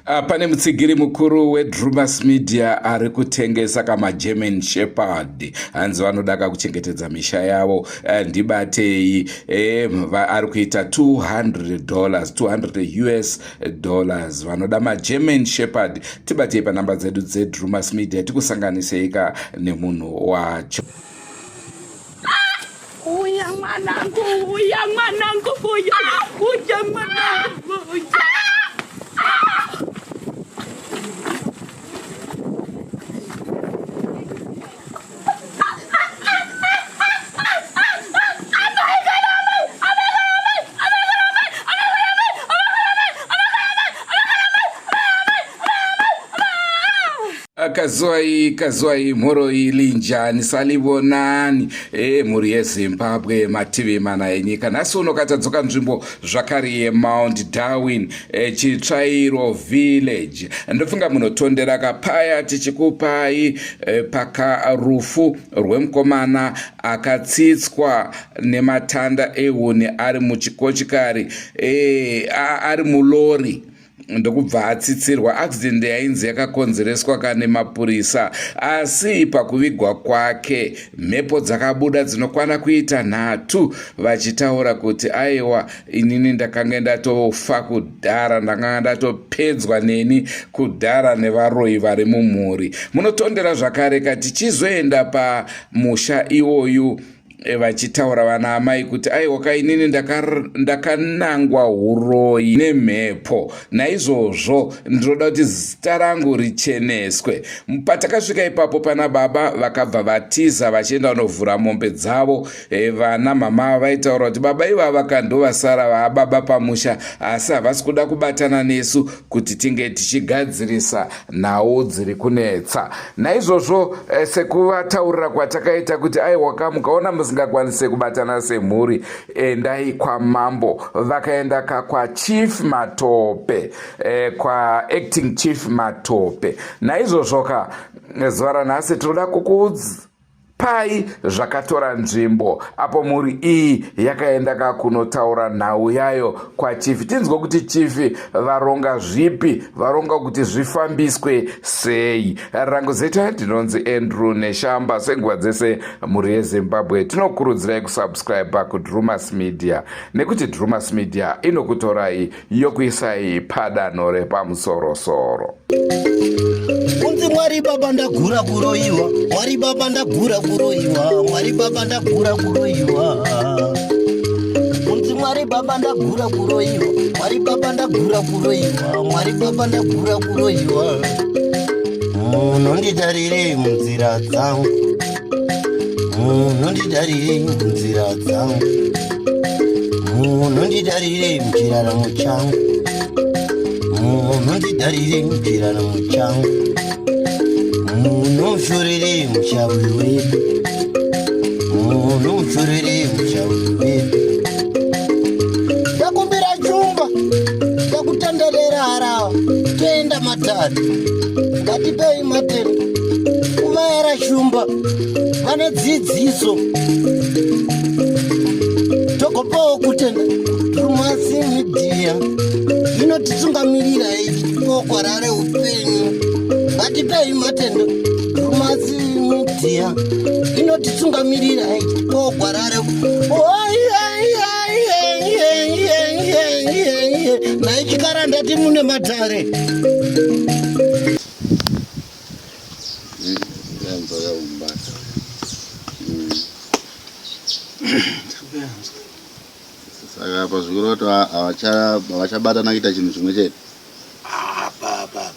Pane mutsigiri mukuru weDrumas Media ari kutengesa kama German Shepherd. Hanzi vanodaka kuchengetedza misha yavo. Ndibatei ari kuita $200 vanoda maGerman Shepherd. Tibatei panhamba dzedu dzeDrumas Media tikusanganiseika nemunhu wacho. Uya mwanangu, uya mwanangu, uya mwanangu, uya. Kazwai mhoroi linjani salivonani mhuri yeZimbabwe mativi mana enyika. Nhasi uno katadzoka nzvimbo zvakare yeMount Darwin chitsvairo village. Ndofunga munotondera kapaya tichikupai pakarufu rwemukomana akatsitswa nematanda ehuni ari muchikochikari ari mulori ndokubva atsitsirwa. Accident yainzi yakakonzereswa kane mapurisa, asi pakuvigwa kwake mhepo dzakabuda dzinokwana kuita 3 vachitaura kuti aiwa inini ndakanga ndatofa kudhara, ndakanga ndatopedzwa neni kudhara nevaroi vari mumhuri. Munotondera zvakare kati chizoenda pamusha iwoyu vachitaura vana amai kuti aiwa kainini ndakanangwa uroi nemhepo, naizvozvo ndinoda kuti zita rangu richeneswe. Patakasvika ipapo pana baba vakabva vatiza vachienda kunovhura mombe dzavo. Vana mama vaitaura kuti baba ivava kandovasara vaababa pamusha, asi havasi kuda kubatana nesu kuti tinge tichigadzirisa nhau dziri kunetsa. Naizvozvo sekuvataurira kwatakaita kuti aiwa mukaona musingakwanise kubatana semhuri, endai kwamambo. Vakaenda kwa Chief Matope, kwa Acting Chief Matope. Naizvozvo zuva ranhasi tinoda kukupai zvakatora nzvimbo apo mhuri iyi yakaenda kunotaura nhau yayo kwa chief. Tinzwa kuti chief varonga zvipi, varonga kuti zvifambiswe sei. Rangu zeta ndinonzi Andrew Neshamba. Senguva dzese mhuri yeZimbabwe tinokurudzirai kusubscribe kuDrumas Media, nekuti Drumas Media inokutorai yokuisai padanho repamusoro-soro. Unzi Mwari Baba ndagura kuroiwa, Mwari Baba ndagura kuroiwa, Mwari Baba ndagura kuroiwa. Unzi Mwari Baba ndagura kuroiwa, Mwari Baba ndagura kuroiwa, Mwari Baba ndagura kuroiwa. Munonditarire munzira dzangu, munonditarire munzira dzangu, munonditarire muchiraramo changu, munonditarire muchiraramo changu, munoshorere mushauri wedu, munoshorere mushauri wedu. Ndakumbira chumba, ndakutenderera harawa, toenda Matare, ngatipei matende, kuvaera shumba, vane dzidziso, togopawo kutenda. Drumas Media inotitungamirira ikokwarare upenyu, ngatipei matende. Drumas Media inotitungamirira ikokwarare naichikara ndati mune Matare. Saka pazvikuru kuti havachabatana kuita chinhu chimwe chete.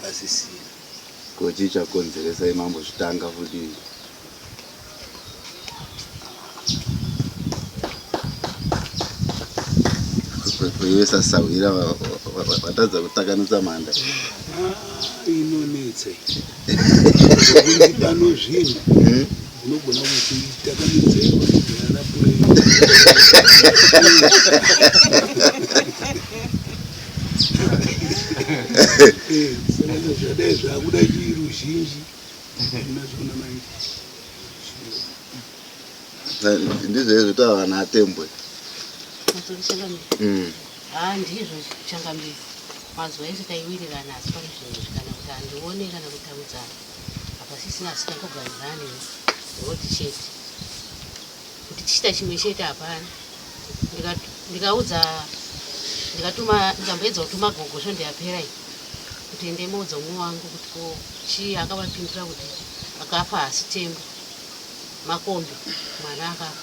Pasisira Kochi chakonzeresa imambo zvitanga futi. Iwe sasawira vatadza kutakanisa mhanda. Inonetsa pano zvino unogona kuti takanidzewa yana play. Saka zvadai zvakuda chiruzhinji nazvona maiti. Ndizvo izvo tavanatembwe. ndizvo changambizi. mazuva ese taiwirirana asi pane zvinhu kana kuti handione kana kutaudzana apa sisina asikangogarirane roti chete kuti tichita chimwe chete hapana. Ndikamboedza kutuma gogo zvondiyapera kuti ende moudza umwe wangu kuti ko chii akavapindura kuti akafa hasi tembo makombi mwana akafa.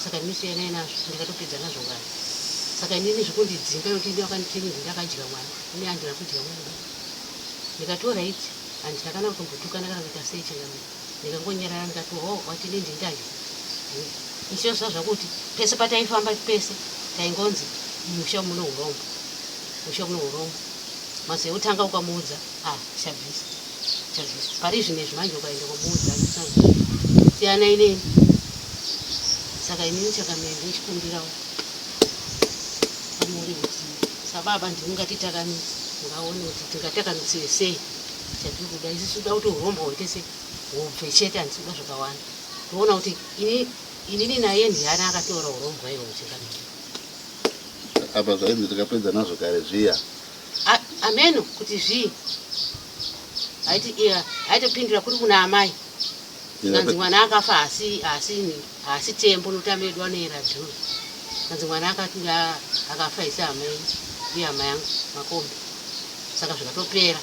Saka ndisiyana nazvo ndikatopedza nazvo ngani. Saka inini zvekundidzinga kuti ndakanditini ndakadya mwana ini handina kudya mwana. Ndikatora idzi handina kana kutombotukana kana kuita sei changamira. Ndikangonyarara ndikati wati ini ndindadya. Ichizva zvakuti pese pataifamba pese taingonzi musha muno urombo. Musha muno urombo. Mase utanga ukamuudza chabvisa. Pari zvinezvi manje ukaenda kumuudza siyana inini. Saka inini chakamira ndichikumbirawo pamuri kuti sababa ndingatitakanisa ngaone kuti tingatakanisire sei chatiri kuda. Isusu toda kuti urombo hwoite sei hubve chete handisikuda zvakawanda. Toona kuti inini naye ndiyani akatora urombo iwo uchingamira. Apa zvainzi tikapedza nazvo kare zviya ameno kuti zvii aitopindura kuri kuna amai kanzi mwana akafa asi tembo notamedwa neradhuru. Kanzi mwana akafa isi amai uye amai yangu makombi. Saka zvikatopera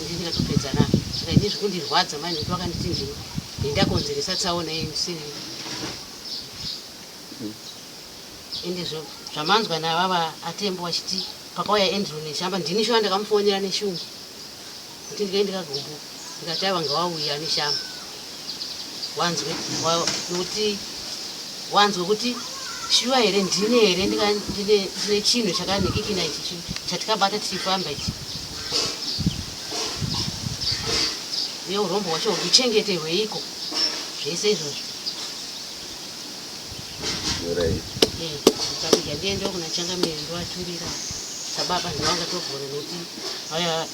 indi ndikatopedza nazvo. Saka ini zvikundirwadza mai nekuti vakanditi ndindakonzeresa tsaona yemusiri. Ende zvamanzwa navava atembo vachiti pakauya Andrew neshamba ndini shuwa ndakamufonera neshungu kuti ndikae ndikagumbuka ndikati vanga vauya neshamba wanzwe kuti shuwa here ndine here ndine chinhu chakanekekina ichi chatikabata tichifamba ichi. Uye urombo hwacho huchengeterweiko zvese izvozvo. Ndikapija ndiendewo kuna Changamire ndovaturira sababa ndivanga togona nekuti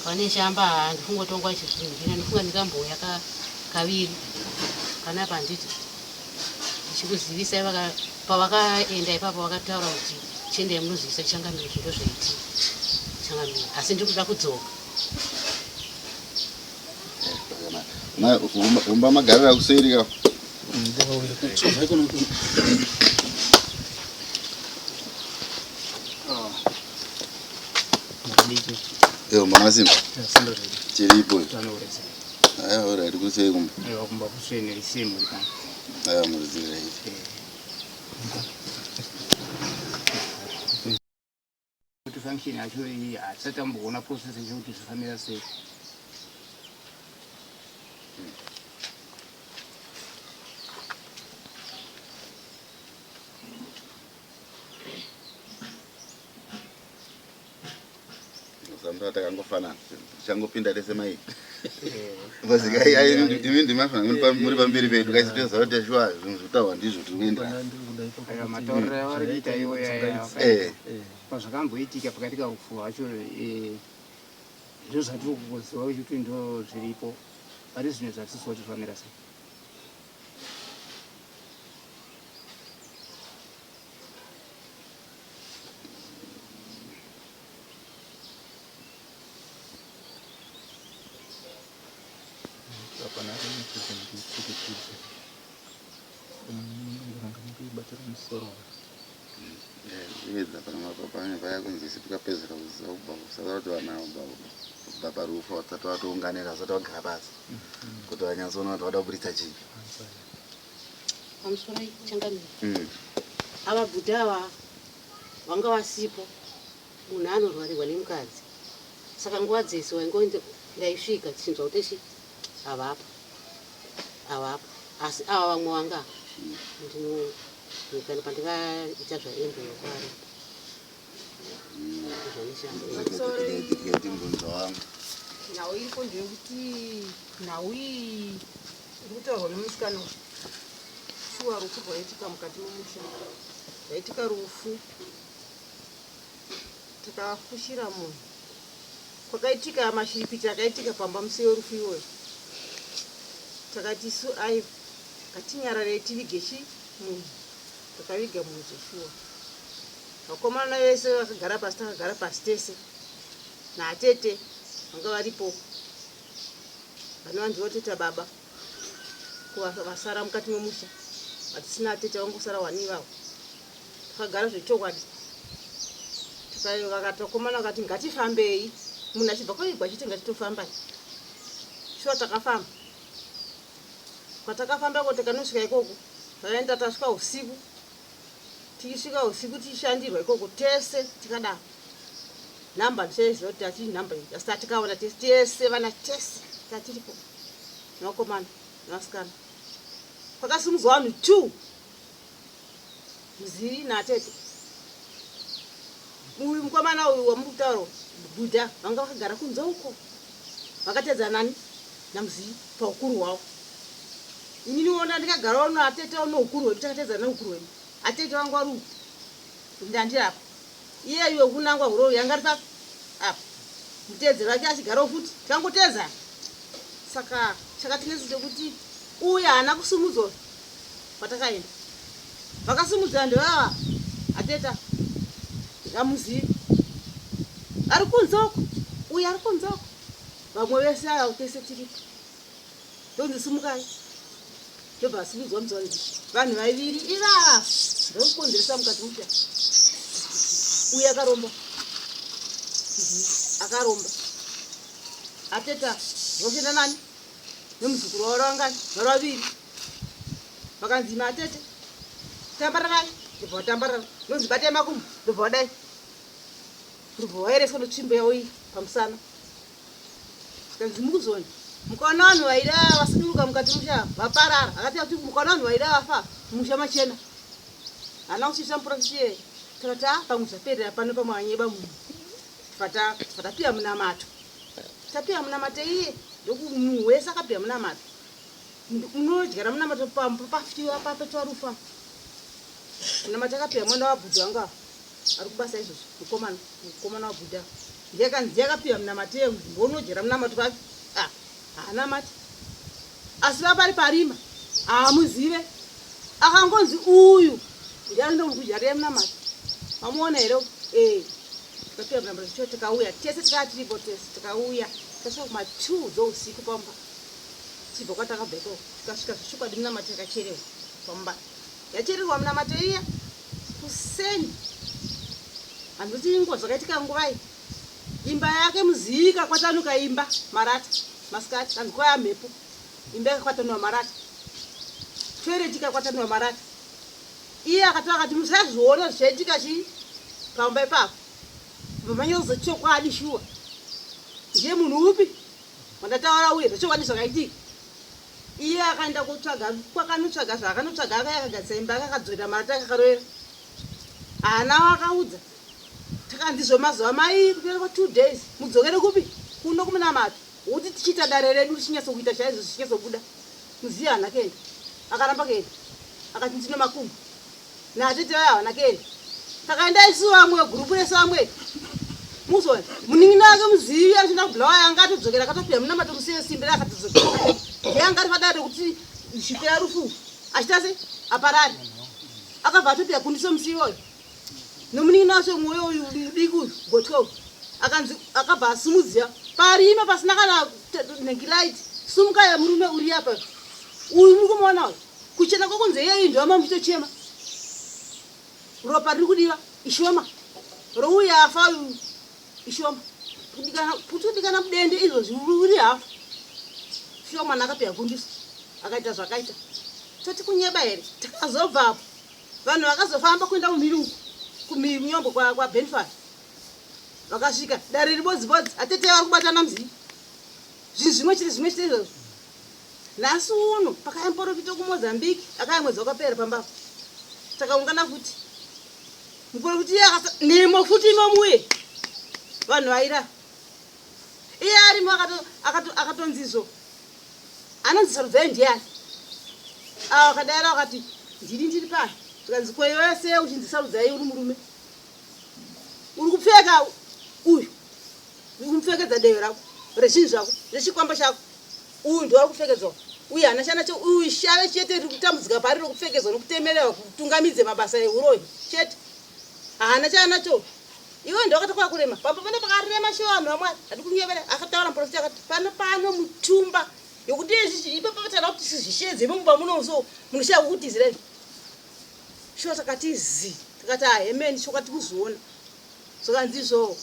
vane shamba handifunga tongwa ichizvindira ndifunga ndikambouya kaviri kana panditi ndichikuzivisa pavakaenda ipapo vakataura kuti chiendai munozivisa Changamire zvinto zvaiti Changamire asi ndiri kuda kudzoka. umba magarira kuseri ka Manasim. Chiripo. Ora ndikusei kumba. Kumba kuseni risimu kan. Murizira. Kuti function yacho iyi asatamboona process yokuti zvikamira sei. Sampai takangofana changopinda tese mai vazika imi ndimafana muri pamberi pedu kaisitoza kuti shwa zvinhu zvitawa ndizvo tiri kuenda matauriro avari kuita iwo pazvakamboitika pakati kaufu hwacho ndo zvatiri kuziva kuti ndo zviripo ari zvinhu zvatiswa kuti zvamira sei. Ivedza pana mapapanya paya kunzisi tukapedzera kuziva kusaka kuti vana baba rufa vasati vatounganira vasati vagara pasi kuti vanyatsoona kuti vada kuburitsa chii pamusoro Changamire ava budha ava vanga vasipo munhu anorwarirwa nemukadzi. Saka nguva dzese waingoenda ndaisvika tichinzwa kuti chi avapa asi ava vamwe vanga ndinokana pandikaita zvaendo yokwari zvandishambaimbunza wangu nhau iripo ndeyekuti nhau iyi iri kutaurwa nemusikana shuwa rufu rwaitika mukati momusha raitika rufu takafushira munhu kwakaitika mashiripiti akaitika pamba museo rufu iwoyo takati isu ai katinyararei tivige munhu takaviga munhu zveshuwa vakomana vese vakagara pasi takagara pasi tese naatete vanga varipo vanovanzi voteta baba vasara mukati memusha vatisina atete vangosara wani ivavo takagara zvechokwadi vakatokomana vakati ngatifambei munhu achibva kwaigwa achiti ngatitofambai shuwa takafamba kwatakafamba ko takanosvika ikoko taenda tasvika usiku tikisvika usiku tichishandirwa ikoko tese tikadaro nhamba ndichaiziva kuti atichi nhamba iyi asi tatikaona tese vana tese tatiripo nevakomana nevasikana kwakasimudzwa vanhu 2 Muziri naatete uyu mukomana uyu wamuri kutaura Budha vanga vakagara kunze uko vakatedza nani naMuziri paukuru hwavo inini ona ndikagarawo naatete noukuru hwedu takatedza neukuru hwedu atete vangu vari uku ndandirapa iye iwe kunangwa huro yanga ri papi apa mutedzero wake achigarawo futi tikangotedzana saka chakatinetsite kuti uye haana kusumudzwa kwatakaenda vakasimudzira ndevava ateta naMuziri ari kunzoko uye ari kunzoko vamwe vese ava tese tiripo ndonzi simukai ndobva asimudzwa mudzori vanhu vaviri ivava ndokukonzeresa mukati musha uye akaromba akaromba ateta vofenda nani nemuzukuru wavo ravangani vari vaviri vakanzi matete tambararai ndobva vatambarara nonzi batai makumbo ndobva vadai ndobva vaereswa netsvimbo yavo iyi pamusana zikanzi mukuzoni mukaona vanhu vaida vasiduruka mukati musha vaparara akati kuti mukaona vanhu vaida vafa musha machena hana kuchiisa mupurofitiye takati pamwe zvaperera pano pamwanyeba munhu fatapiwa munamato tapiwa munamato iye ndokumunhu wese akapiwa munamato munodyara munamato papafitiwa papetwa rufa munamato akapiwa mwana waBudha wanga ari kubasa izvozvo mukomana waBudha ndiakanzi yakapiwa munamato yenzimbo unodyara munamato papi haana mati asi vapari parima haamuzive akangonzi uyu ndianondo kudyara munamato mamuona here tikapiwa munamato cho tikauya tese tikatiripo tese tikauya tasvika kuma2 dzousiku pamba tibva kwatakabva ikoko tikasvika zvishukwadi munamato yakachererwa pamba yachererwa munamato iya kuseni handiti ingo zvakaitika nguvai imba yake Muziri ikakwatanuka imba marata masikati vanhu kwaya mhepo imba yakakwatanuwa marata toireti ikakwatanuwa marata iye akataura akati musazviona zvichaitika chii pamba ipapo vamanyozochokwadi shuwa ndiye munhu upi wandataura uye zvechokwadi zvakaitika iye akaenda kutsvaga kwakanotsvaga zvaakanotsvaga akayakagadzisa imba yake akadzorera marata akakaroera haana wakaudza takandizvo mazuva mai kupera kwa2 days mudzokere kupi kuno kumunamato kuti tichiita dare redu richinyasokuita chaizvo zvichinyasobuda Muziri haana kuenda akaramba kuenda akati ndine makumbo naatete vaya havana kuenda takaenda isu vamwe gurupu resu vamwe muzona munin'ina wake Muziri achienda kubhulawa yanga atodzokera akatopiwa munamato musiye simbira akatodzokera ndiye anga ari padare kuti zvipera rufu achita se aparari akabva atopiwa kundiso musiyoyo nomunin'ina wacho mwoyo uyu diki gotwo akanzi akabva asimudzira parima pasina kana nengilaiti sumukai murume uri apa uyu muri kumuona uyu kuchena kwakunze iyeyi ndovama muchitochema ropa riri kudiva ishoma rouya afa uyu ishoma kutudikana mudende izvozvi uri hafu shoma nakapiwa kundiso akaita zvakaita toti kunyeba here takazobvapo vanhu vakazofamba kuenda kumhiri kuminyombo kwa Benfast vakasvika dare ribodzibodzi atete vari kubatana Muziri zvinhu zvimwe chete izvozvo nhasi uno pakayamborofita kuMozambique akaya mwedzi wakapera pambapo takaungana futi muprofiti nemo futi inomuye vanhu vaira iye arimo akatonzizvo anonzi sarudzai ndiani ava akadaira vakati ndiri pano tikanzi kwewese uchinzisarudzai uri murume uri kupfeka uyu uri kumupfekedza dehwe rako rezvinhu zvako rechikwamba chako uyu ndoari kupfekedzwa uye hana chanacho uyu shave chete riri kutambudzika pari rokupfekedzwa nokutemererwa kutungamidze mabasa euroyi chete hana chanacho iwe ndo akatakwira kurema pane pakarema showano wamwari hadi kunyevera akataura muprofita akati pano mutumba yokuti ipapatana kuti sizvishedze mumba munozo munoshaya kuti Israel shuwa takati zi takati amen shokati kuzoona sokanzizvo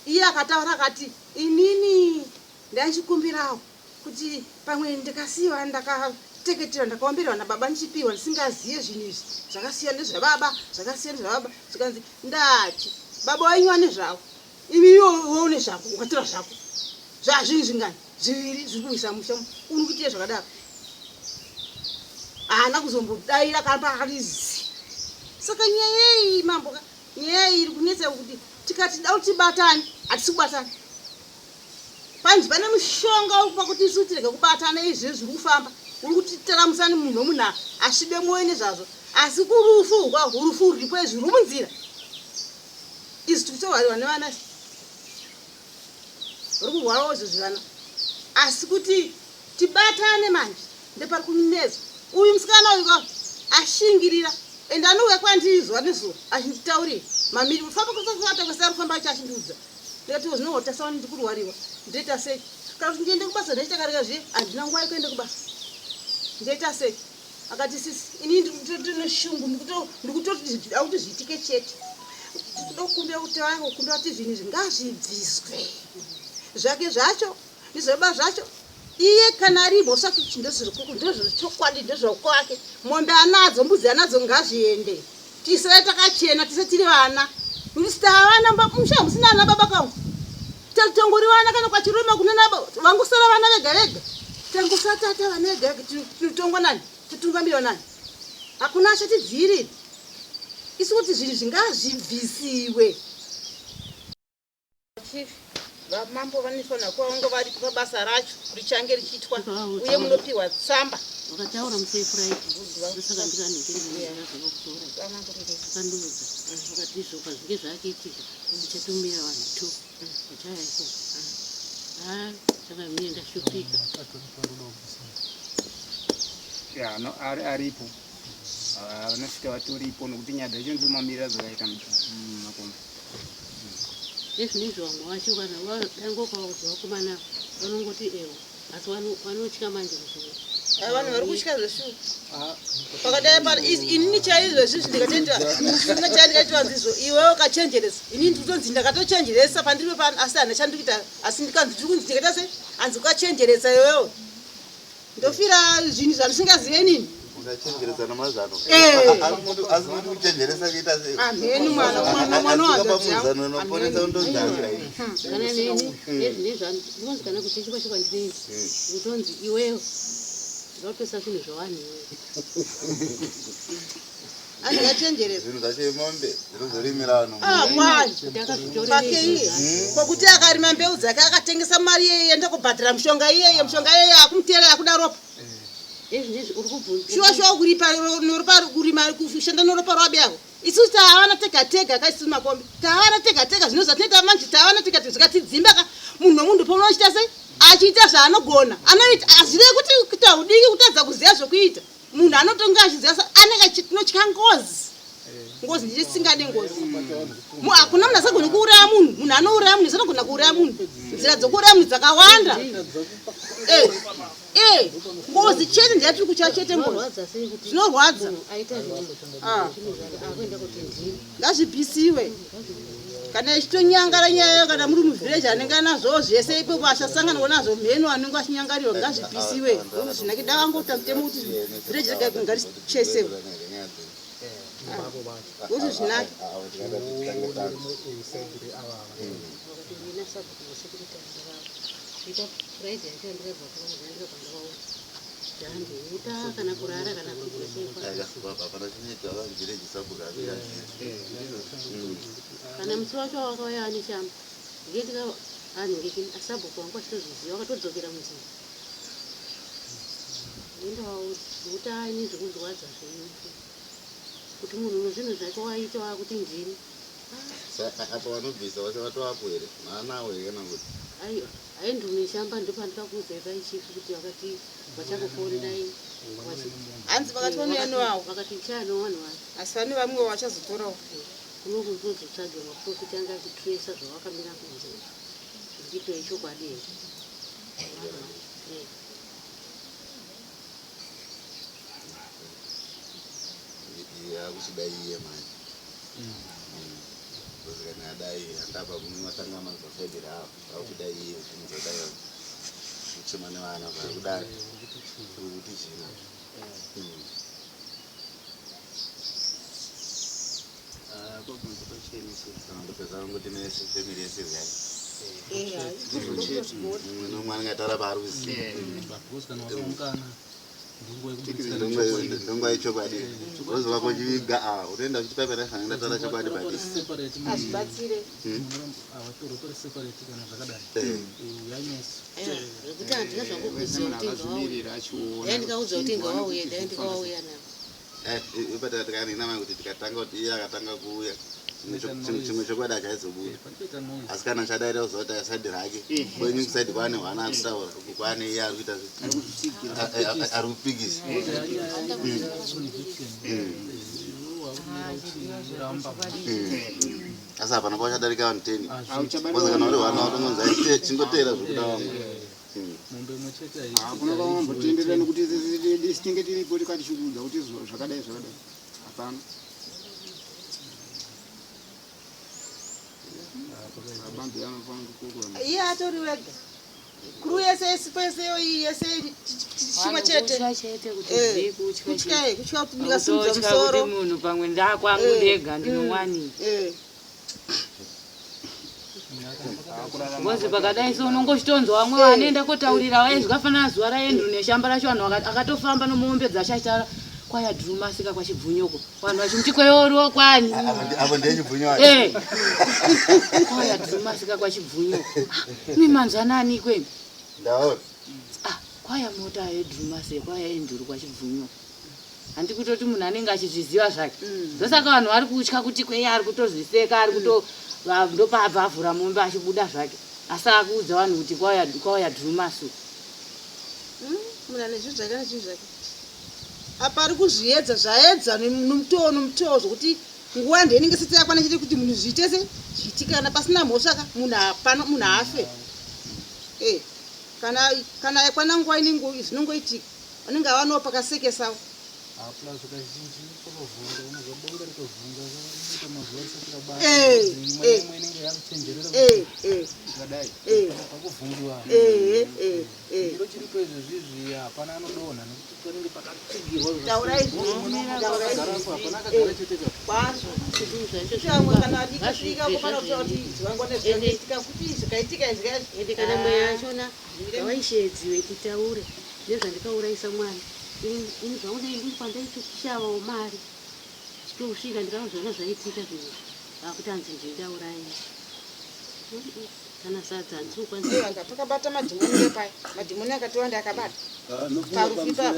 iye akataura akati inini ndanchikumbirawo kuti pamwe ndikasiyiwa ndakateketerwa ndakaomberwa nababa ndichipiwa ndisingaziye zvinhu izvi zvakasiyana nezvababa zvakasiyana nezvababa zvikanzi ndati baba wenyu ane zvavo imiwo une zvako ukatora zvako zvazvinhu zvingani zviviri zviri kuisa musha uri kuitiye zvakadaro haana kuzombodaira kapakatizi saka nyaya iyi mambo nyaya iri kunetsa kuti tikati da tibatane hatisi kubatana panzi pane mushonga pakuti isu tirege kubatana izvi zviri kufamba uri kutitaramusani munhu womunha asvibe mwoyo nezvazvo asi kurufu rufu ruripo izvi ruri munzira izvi tikutorwariwa nevana ruri kurwarawo izvo zvivana asi kuti tibatane manje ndepari kunetsa uyu musikana uyu ashingirira ende anouya kwandiri zuva nezuva achinditaurira mamiri famba kusata kwesari kufamba acho achindiudza ndikati zvinowo tasawa ndikurwariwa ndoita sei kana kuti ndiende kubasa ndaichakareka zve handina nguva yekuende kubasa ndoita sei akati sisi ini ndinoshungu ndikutoti ndida kuti zviitike chete tinokumbira kuti vangu kumbira kuti zvinhu izvi ngazvibviswe zvake zvacho nezvaba zvacho iye kana arimo sakuti ndozvochokwadi ndozvokwake mombe anadzo mbudzi anadzo ngazviende tisai takachena tise tiri vana musitavana musha musina ana baba kangu tangori vana kana kwachirume kuna naba vangusara vana vega vega tangusatata vana vega vega tinotongwa nani titungamira nani hakuna achatidziirira isi kuti zvinhu zvingazvibvisiwe mambo vanofanira kuva vange vari pabasa racho richange richiitwa uye munopiwa tsamba wakataura musefuraiti ndosaka ndikanhengereaakutora akandiudza akati zvoka zvinge zvaakuitika ndichatumira vanhu 2 vachayaiko saka mine ndashupika aripo vanosvika vatoripo nokuti nyadha icho ndomamirira zvakaita makombe ezvinezvi vamwe vacho kana vadangokawo kuti vakomana vanongoti ewo asi vanotya manje kuzvoo vanhu vari kutya zveshuwa pakadai pari inini chaizvo izvizvi ndikatendachaiitwa nzizvo iwewo ukachenjeresa inini nditonzi ndakatochenjeresa pandiripo pano asi hana chandikuita asi ndikanzi ndiri kunzi ndikaita sei hanzi ukachenjeresa iwewo ndofira zvinhu zvandisingazive nini ukachenjeresa namazano asi kuti kuchenjeresa kuita sei amheni mwana wazano noponesa undonzangira kana neni ezvinezvani ndinonzi kana kuti chikwachikwa ndinei kutonzi iwewo ndautosa zvinhu zvawani iwewo andikachenjeresa zvinhu zvacho mombe dzinozorimira vanhu pakeiye kwokuti akarima mbeu dzake akatengesa mari iyeye enda kubhadhira mushonga iyeye akumutera yakudaropa ezvinezvi uri kubvunza shuwa kuripa kurima kushanda noropa rwabiyako isusu taavana tega kaisisu makombe taavana tega zvino zvatinoita manje taavana tega zvikatidzimba munhu nomunhu pomonochita sei achiita zvaanogona anoita azive kuti kuita udiki kutadza kuziva zvokuita munhu anotonga achiziva anenge tinotya ngozi ndichisingade ngozi hakuna munhu asagona kuuraya munhu anouraya munhu sanogona kuuraya munhu nzira dzokuuraya munhu dzakawanda ngozi chete ndiyatiri kucha chete ngozi zvinorwadza ngazvibhisiwe kana ichitonyangara nyayo kana muri muvhireji anenge anazvowo zvese ipo vashasangana nazvo mhenu anenge achinyangariwa ngazvibhisiwe zvinakida vangota mutemo kuti vhireji rega ngarichesewe kuti zvinake kana kurara kana kana musi wacho wakauya ane shamba ngendika anenge asabhuku wangu achitozviziva wakatodzokera munzira endakuti aine zvekunzwadza zveufu kuti munhu nezvinhu zvake waita wakuti ndini apa vanobvisa vase vatovapo here maanawo here kana kuti aiwa aindumishamba ndopandikakuudzai paichifu kuti vakati vachakufonai hanzi vakati vanouya newawo vakati chano vanhu vavo asi vane vamwe vachazotorawo unokuzotsvaga maprofiti anga achitraisa zvawakamira kunze zvichitoi chokwadi yakuchidai iye manje kozi kana adai andapa mumatanga mazasaidira awo akuchidai iye zvinozodai kuchema nevana vakudai kuti china ndopeza ngoti nese family yese zai nomwe angatara paari kuziva ndongo yechokwadi unoziva kochiviga utoenda uchitipapera sangatara chokwadi azvibatsire kuti handina zvangokuzandikaudza kuti ngawauya ndandikawauya navo ipata tikanenama kuti tikatanga kuti iye akatanga kuuya chimwe chokwadi achaizobuda asi kana chadaita kuzoti asaidi rake kwenyu kusaidi kwane hwana akutaura kwane iye ari kuita ari kupikisa asi hapana kwachadaika vanhu 10 kozi kana uri hwana utongonzi chingoteera zvekuda vamwe kunova mambotenderera nekuti tinge tiripo tikatishukudza kuti zvakadai hapana iye atori wega kuru yese sipeseyo iyi yese chimwe chete kutya kuti ndingasimudza musoro munhu pamwe ndakwangu ndega ndinomwani ngozi pakadai so unongochitonzwa vamwe vanoenda kotaurira vaye zvakafanana zuva raendu neshamba racho vanhu akatofamba nomuombedza achachitara kwaya dhurumasika kwachibvunyoko vanhu vachimuti kweoro kwani avo ndechibvunyo kwaya dhurumasika kwachibvunyoko mimanzanani kwemi ndaona kwaya mota yedhurumase kwaya enduru kwachibvunyoko handi kutoti munhu anenge achizviziva zvake ndosaka vanhu vari kutya kuti kweye ari kutozviseka ari kuto ndopabva avhura mombe achibuda zvake asi akuudza vanhu kuti kwauya dhurumasu munhu ane zvinhu zvake nezvinhu zvake apa ari kuzviedza zvaedza nomutoo zvokuti nguva ndeinenge seti yakwana chete kuti munhu zviitese zviitikana pasina mhosva ka munhu afe kana yakwana nguva inenge zvinongoitika vanenge avanawo pakasekesawo yachona vaishedziwe titaure nezvandikauraisa mwana ini zvaunei pandaitoshavawo mari chitosvika ndikauzvona zvaitika zvinhu akuti hanzi ndindaurai kana sadza handisokwanisa pakabata madhimoni epaya madhimoni akatiwanda akabata parufipa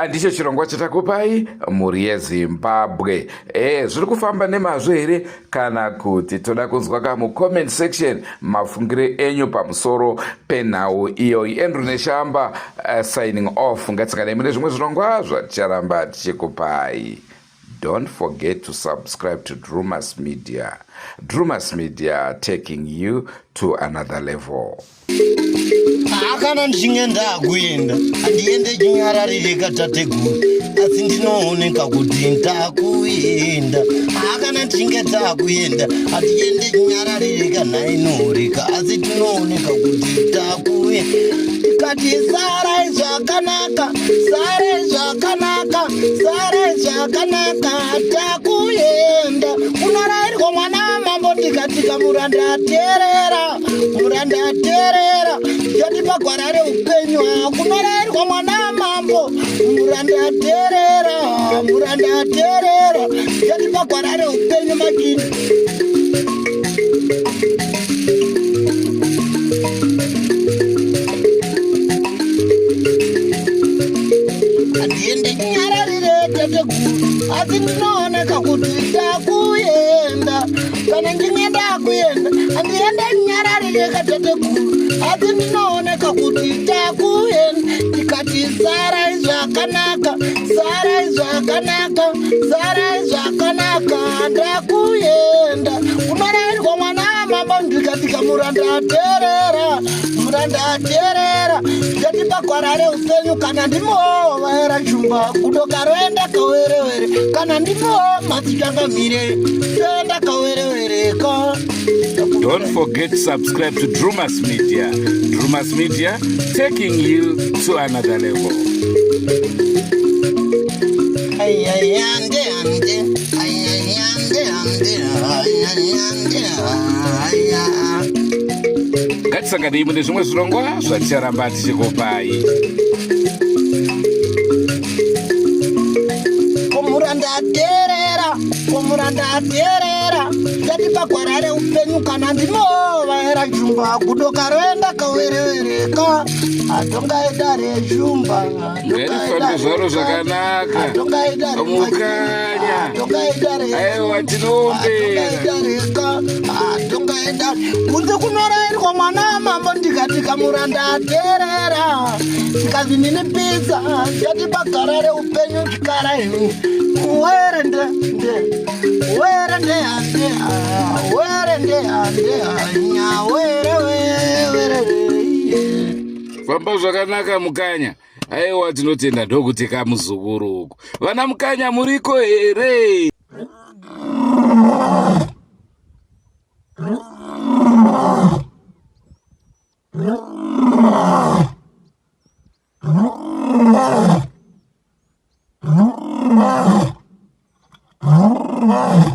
ndicho chirongwa chatakupai mhuri yezimbabwe zviri kufamba nemazvo here kana kuti toda kunzwa kamucomment section mafungire enyu pamusoro penhau iyoyi. Andrew Neshamba signing off. Ngatsikane mune zvimwe zvirongwa zvaticharamba tichikupai. Don't forget to subscribe to Drumas Media. Drumas Media, taking you to another level. Akana ndichinge ndakuenda handiende chinyararirika tateguru asi ndinooneka kuti ndakuenda. Akana ndichinge ndakuenda handiende chinyararirika nhainooreka asi tinooneka kuti ndakuenda. Tikati sarai zvakanaka, sarai zvakanaka, sarai zvakanaka takuenda. Unorairwa mwana mambo tikatika muranda aterera, muranda aterera. Yati pagwara reupenyu kunorairwa mwana mambo muranda aterera, muranda aterera. Yati pagwara reupenyu makini. Adiende nyararire tateguru asi ndinooneka kuti ndakuenda. Kana ndinge ndakuenda andiende nyararire tateguru asi ndinooneka kuti ndakuenda. Tikati sarai zvakanaka, sarai zvakanaka, sarai zvakanaka, ndakuenda unorairwa mwana mama ndikatika muranda aterera, muranda aterera ndati bagwara reupenyu kana ndimoova era chumba kudoka roenda kawerewere kana ndimoova madzitangamire toenda kawerewereka. Don't forget to subscribe to Drumas Media. Drumas Media, taking you to another level. Ngatisangane mune zvimwe zvirongwa zvaticharamba tichikupai. Komuranda aterera ndati bagwara reupenyu kana ndimoova era chumba kudoka roenda kawerewereka atongaida rejumba ngarifambe zvaro zvakanaka mukanya aiwa tinombera atongaida kunze kunorairwa mwana amambo ndikatika muranda aterera ndikazi ndine pizza ndati bagara reupenyu chikara inu famba zvakanaka mukanya aiwa tinotenda ndokuti kamuzukuru uku vana mukanya muriko here Oh